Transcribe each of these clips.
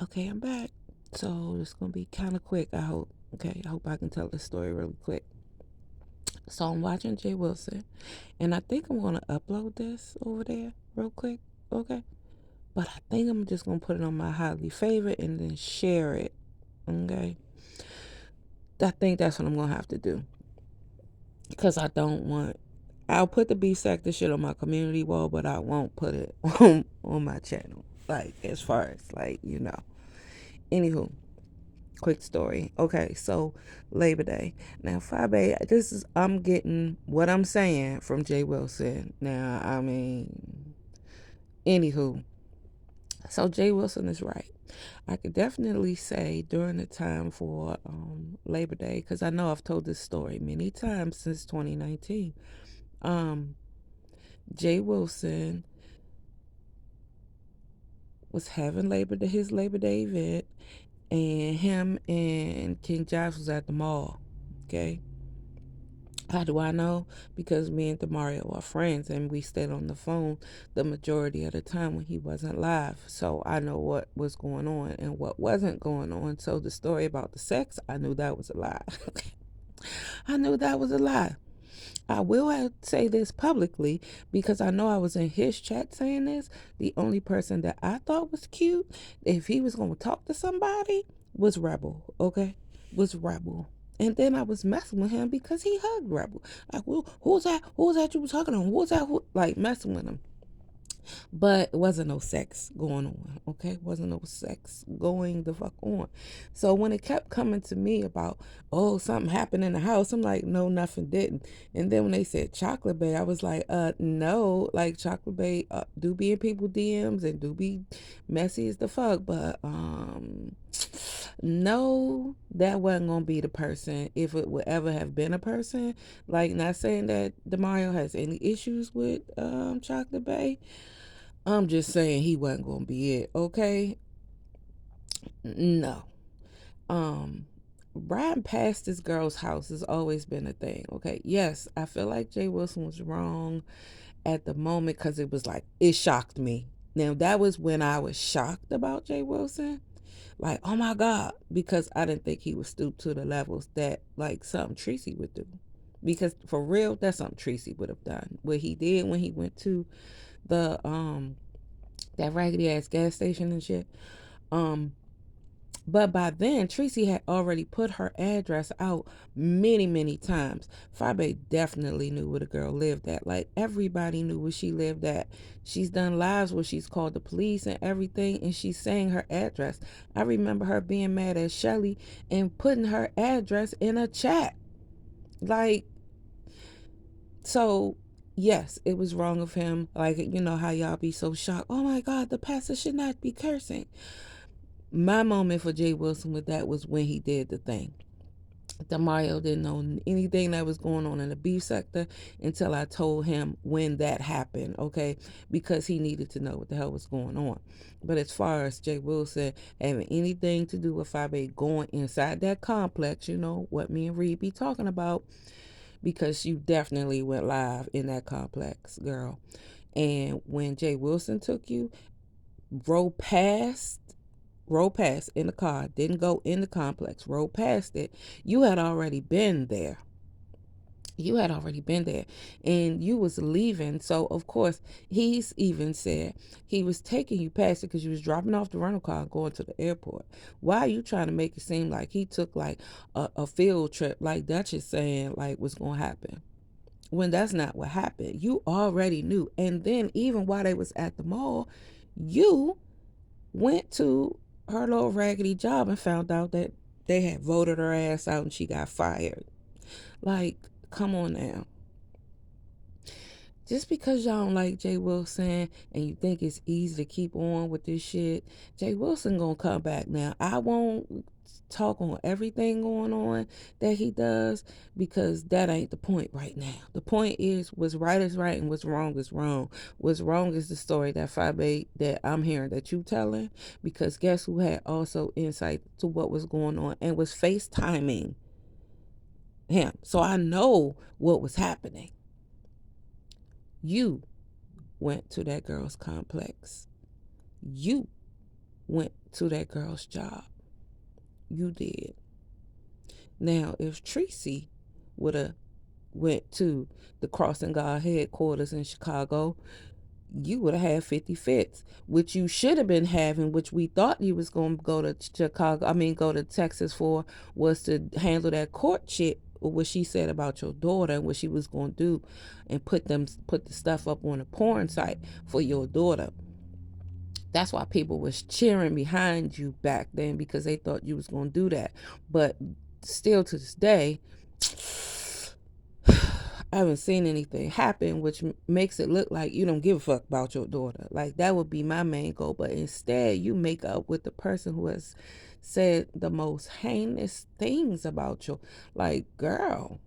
Okay, I'm back. So it's gonna be kind of quick. I hope. Okay, I hope I can tell this story really quick. So I'm watching Jay Wilson, and I think I'm gonna upload this over there real quick. Okay, but I think I'm just gonna put it on my highly favorite and then share it. Okay, I think that's what I'm gonna have to do because I don't want. I'll put the B sector shit on my community wall, but I won't put it on my channel. Like as far as Anywho, quick story. Okay, so Labor Day. Now, Fabe, I'm getting what I'm saying from Jay Wilson. Now, I mean, anywho, so Jay Wilson is right. I could definitely say during the time for Labor Day, because I know I've told this story many times since 2019. Um, Jay Wilson was having his Labor Day event, and him and King Josh was at the mall. Okay, how do I know? Because me and Demario are friends and we stayed on the phone the majority of the time when he wasn't live. So I know what was going on and what wasn't going on. So the story about the sex, I knew that was a lie. I knew that was a lie. I will say this publicly because I know I was in his chat saying this. The only person that I thought was cute, if he was going to talk to somebody, was Rebel, okay? Was Rebel. And then I was messing with him because he hugged Rebel. Like, well, who's that? Who's that you was talking to? Who's that? Like, messing with him. But it wasn't no sex going on, okay? Wasn't no sex going the fuck on. So when it kept coming to me about, oh, something happened in the house, I'm like, no, nothing didn't. And then when they said Chocolate Bay, I was like, no, like Chocolate Bay do be in people DMs and do be messy as the fuck, but no, that wasn't gonna be the person if it would ever have been a person. Like, not saying that Demario has any issues with Chocolate Bay. I'm just saying he wasn't gonna be it, okay? No. Um, riding past this girl's house has always been a thing, okay? Yes, I feel like Jay Wilson was wrong at the moment because it was like it shocked me. Now that was when I was shocked about Jay Wilson. Like, oh my God, because I didn't think he would stoop to the levels that like something Tracy would do. Because for real, that's something Tracy would have done. What he did when he went to the that raggedy ass gas station and shit. Um, but by then, Tracy had already put her address out many, many times. Fabe definitely knew where the girl lived at. Like, everybody knew where she lived at. She's done lives where she's called the police and everything, and she's saying her address. I remember her being mad at Shelly and putting her address in a chat. Like, so yes, it was wrong of him. Like, you know how y'all be so shocked. Oh my God, the pastor should not be cursing. My moment for Jay Wilson with that was when he did the thing. Demario didn't know anything that was going on in the beef sector until I told him when that happened, okay? Because he needed to know what the hell was going on. But as far as Jay Wilson having anything to do with Fabe going inside that complex, you know, what me and Reed be talking about, because you definitely went live in that complex, girl. And when Jay Wilson took you, rode past in the car, didn't go in the complex, rode past it, you had already been there. You had already been there and you was leaving. So of course he's even said he was taking you past it because you was dropping off the rental car and going to the airport. Why are you trying to make it seem like he took like a field trip like Dutch is saying like what's gonna happen? When that's not what happened. You already knew. And then even while they was at the mall, you went to her little raggedy job and found out that they had voted her ass out and she got fired. Like, come on now. Just because y'all don't like Jay Wilson and you think it's easy to keep on with this shit, Jay Wilson gonna come back. Now, I won't talk on everything going on that he does because that ain't the point right now. The point is what's right is right and what's wrong is wrong. What's wrong is the story that Fabe that I'm hearing that you telling, because guess who had also insight to what was going on and was FaceTiming him. So I know what was happening. You went to that girl's complex. You went to that girl's job. You did. Now, if Tracy would have went to the Crossing Guard headquarters in Chicago, you would have had 50 fits, which you should have been having, which we thought you was going to go to Chicago, go to Texas for, was to handle that court shit, what she said about your daughter and what she was going to do and put the stuff up on a porn site for your daughter. That's why people was cheering behind you back then, because they thought you was going to do that. But still to this day, I haven't seen anything happen, which makes it look like you don't give a fuck about your daughter. Like, that would be my main goal. But instead, you make up with the person who has said the most heinous things about you. Like, girl.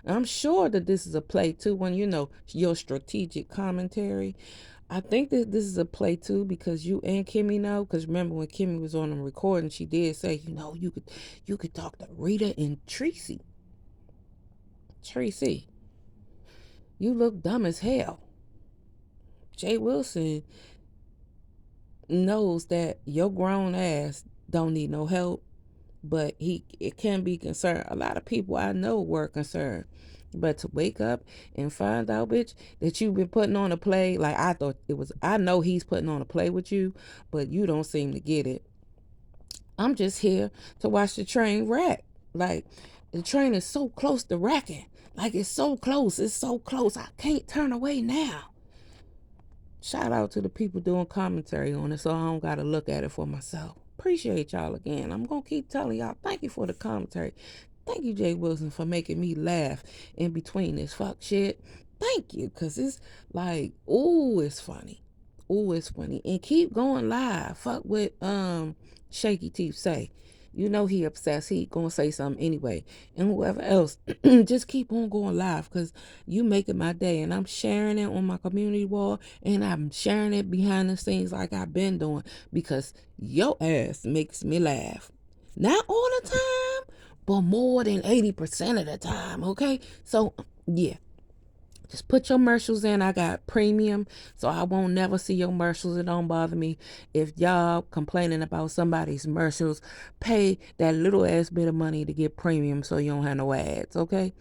I'm sure that this is a play too, when your strategic commentary. I think that this is a play too, because you and Kimmy know. Because remember when Kimmy was on the recording, she did say, you could talk to Rita and Tracy. Tracy, you look dumb as hell. Jay Wilson knows that your grown ass don't need no help, but it can be concerned. A lot of people I know were concerned. But to wake up and find out, bitch, that you've been putting on a play, like I know he's putting on a play with you, but you don't seem to get it. I'm just here to watch the train wreck. Like, the train is so close to wrecking. Like, it's so close. I can't turn away now. Shout out to the people doing commentary on it, so I don't gotta look at it for myself. Appreciate y'all again. I'm gonna keep telling y'all, thank you for the commentary. Thank you, Jay Wilson, for making me laugh in between this fuck shit. Thank you, because it's like, ooh, it's funny. Ooh, it's funny. And keep going live. Fuck what Shaky Teeth say. You know he obsessed. He gonna say something anyway. And whoever else, just keep on going live, because you making my day. And I'm sharing it on my community wall, and I'm sharing it behind the scenes like I've been doing, because your ass makes me laugh. Not all the time, but more than 80% of the time, okay? So, yeah. Just put your commercials in. I got premium, so I won't never see your commercials. It don't bother me. If y'all complaining about somebody's commercials, pay that little ass bit of money to get premium so you don't have no ads, okay?